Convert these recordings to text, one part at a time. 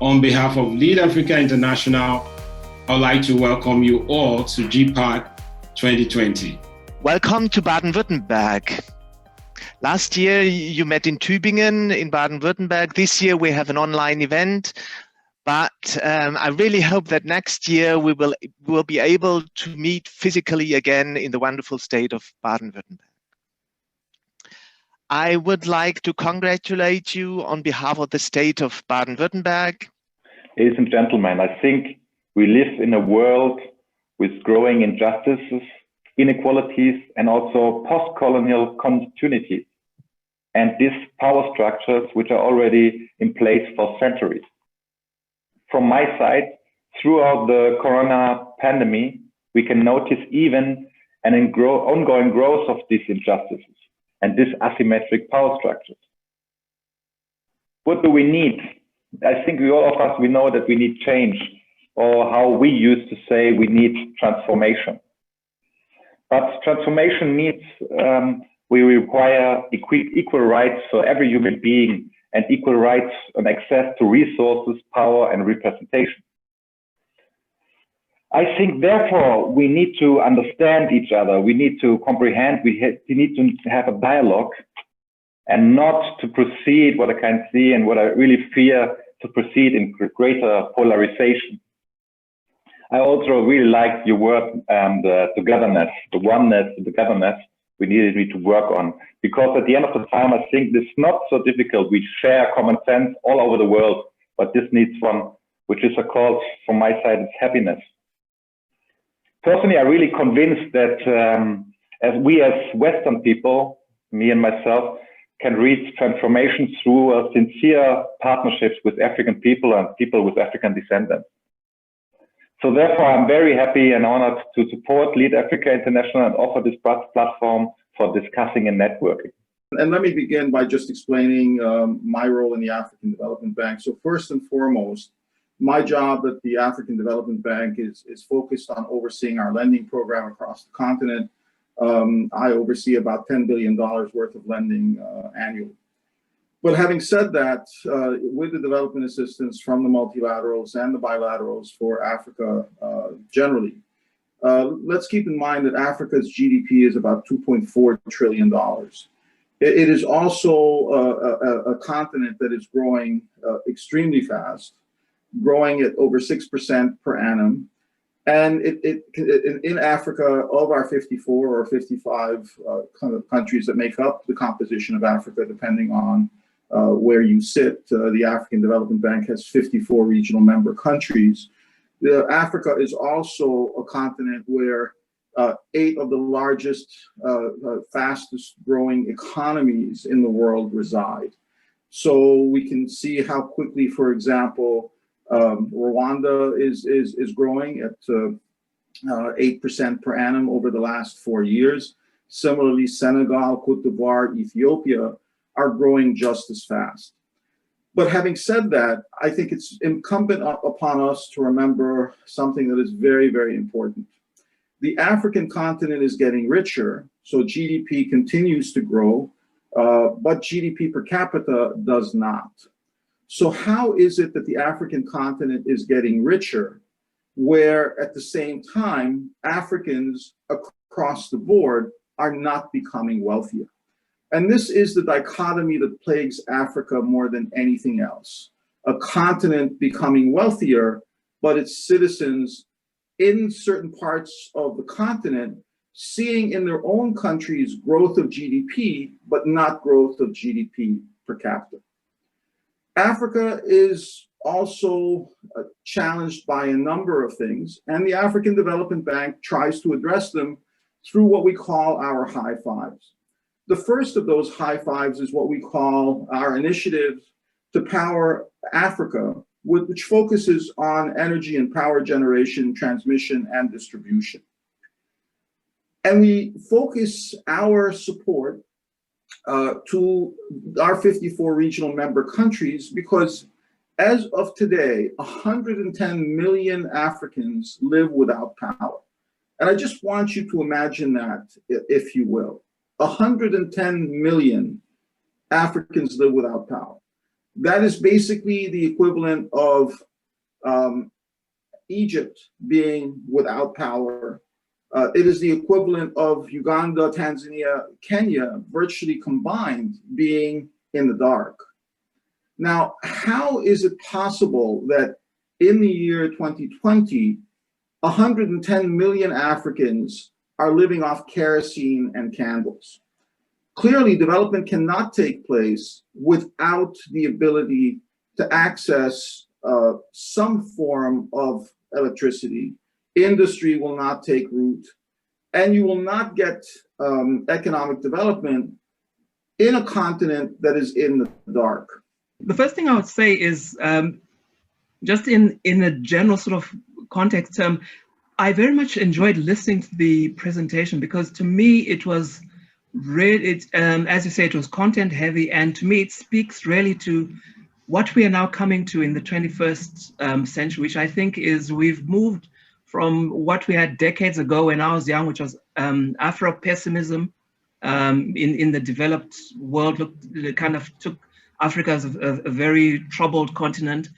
On behalf of Lead Africa International, I'd like to welcome you all to GPAD 2020. Welcome to Baden-Württemberg. Last year you met in Tübingen in Baden-Württemberg. This year we have an online event, but I really hope that next year we will be able to meet physically again in the wonderful state of Baden-Württemberg. I would like to congratulate you on behalf of the state of Baden-Württemberg. Ladies and gentlemen, I think we live in a world with growing injustices, inequalities, and also post-colonial continuity, and these power structures which are already in place for centuries. From my side, throughout the corona pandemic, we can notice even an ongoing growth of these injustices and these asymmetric power structures. What do we need? I think all of us, we know that we need change, or how we used to say we need transformation. But transformation needs, we require equal rights for every human being and equal rights and access to resources, power, and representation. I think, therefore, we need to understand each other. We need to comprehend. We need to have a dialogue and not to proceed what I can see and what I really fear to proceed in greater polarization. I also really like your word, togetherness, the oneness, the togetherness we need to work on. Because at the end of the time, I think this is not so difficult. We share common sense all over the world, but this needs one, which is a call from my side, it's happiness. Personally, I'm really convinced that as Western people, me and myself, can reach transformation through sincere partnerships with African people and people with African descendants. So therefore, I'm very happy and honored to support Lead Africa International and offer this platform for discussing and networking. And let me begin by just explaining my role in the African Development Bank. So first and foremost, my job at the African Development Bank is focused on overseeing our lending program across the continent. I oversee about $10 billion worth of lending annually. But having said that, with the development assistance from the multilaterals and the bilaterals for Africa generally, let's keep in mind that Africa's GDP is about $2.4 trillion. It is also a continent that is growing extremely fast, growing at over 6% per annum. And in Africa, of our 54 or 55 countries that make up the composition of Africa, depending on where you sit, the African Development Bank has 54 regional member countries. Africa is also a continent where 8 of the largest, fastest growing economies in the world reside. So we can see how quickly, for example, Rwanda is growing at 8% per annum over the last 4 years. Similarly, Senegal, Cote d'Ivoire, Ethiopia are growing just as fast. But having said that, I think it's incumbent upon us to remember something that is very, very important. The African continent is getting richer, so GDP continues to grow, but GDP per capita does not. So how is it that the African continent is getting richer, where at the same time, Africans across the board are not becoming wealthier? And this is the dichotomy that plagues Africa more than anything else. A continent becoming wealthier, but its citizens in certain parts of the continent seeing in their own countries growth of GDP, but not growth of GDP per capita. Africa is also challenged by a number of things, and the African Development Bank tries to address them through what we call our high fives. The first of those high fives is what we call our initiative to power Africa, which focuses on energy and power generation, transmission, and distribution. And we focus our support to our 54 regional member countries because as of today, 110 million Africans live without power. And I just want you to imagine that, if you will. 110 million Africans live without power. That is basically the equivalent of Egypt being without power. It is the equivalent of Uganda, Tanzania, Kenya, virtually combined, being in the dark. Now, how is it possible that in the year 2020, 110 million Africans are living off kerosene and candles? Clearly, development cannot take place without the ability to access some form of electricity. Industry will not take root, and you will not get economic development in a continent that is in the dark. The first thing I would say is, just in a general sort of context, I very much enjoyed listening to the presentation, because to me it was really, as you say, it was content heavy, and to me it speaks really to what we are now coming to in the 21st century, which I think is we've moved from what we had decades ago when I was young, which was Afro-pessimism in the developed world. It kind of took Africa as a very troubled continent.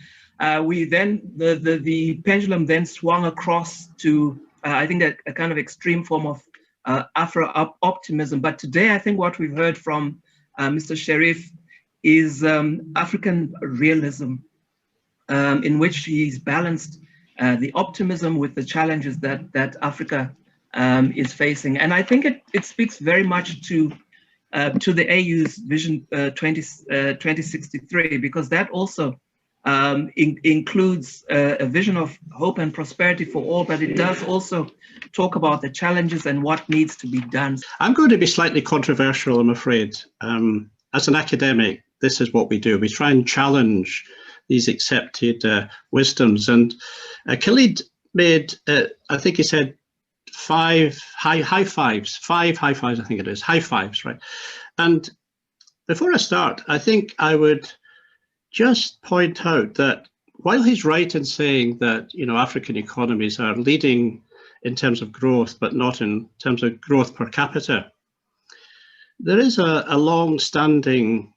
We then, the pendulum then swung across to, I think, a kind of extreme form of Afro-optimism. But today, I think what we've heard from Mr. Sherif is African realism, in which he's balanced the optimism with the challenges that Africa is facing. And I think it speaks very much to the AU's Vision 2063, because that also includes a vision of hope and prosperity for all, but it does also talk about the challenges and what needs to be done. I'm going to be slightly controversial, I'm afraid. As an academic, this is what we do. We try and challenge these accepted wisdoms. And Khalid made, I think he said, five high fives, I think it is, high fives, right? And before I start, I think I would just point out that while he's right in saying that, you know, African economies are leading in terms of growth, but not in terms of growth per capita, there is a long-standing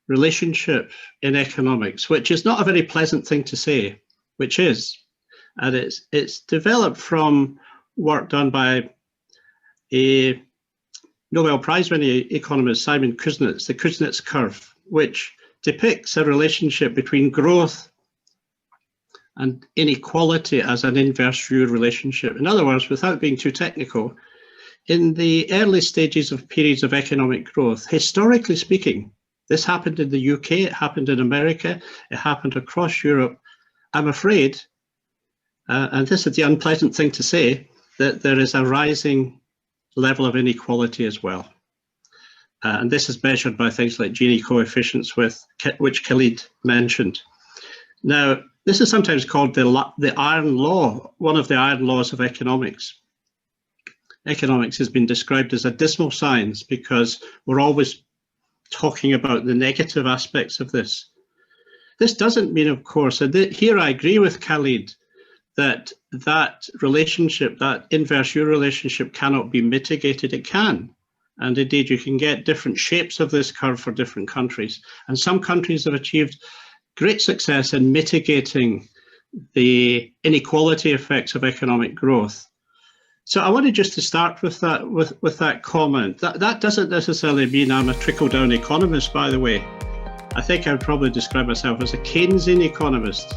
relationship in economics, which is not a very pleasant thing to say, which is, and it's developed from work done by a Nobel Prize-winning economist, Simon Kuznets, the Kuznets curve, which depicts a relationship between growth and inequality as an inverse view relationship. In other words, without being too technical, in the early stages of periods of economic growth, historically speaking, this happened in the UK, it happened in America, it happened across Europe. I'm afraid, and this is the unpleasant thing to say, that there is a rising level of inequality as well. And this is measured by things like Gini coefficients, which Khalid mentioned. Now, this is sometimes called the iron law, one of the iron laws of economics. Economics has been described as a dismal science because we're always talking about the negative aspects of this. This doesn't mean, of course, and here I agree with Khalid, that relationship, that inverse U relationship cannot be mitigated. It can. And indeed, you can get different shapes of this curve for different countries. And some countries have achieved great success in mitigating the inequality effects of economic growth. So I wanted just to start with that comment. That doesn't necessarily mean I'm a trickle-down economist, by the way. I think I'd probably describe myself as a Keynesian economist.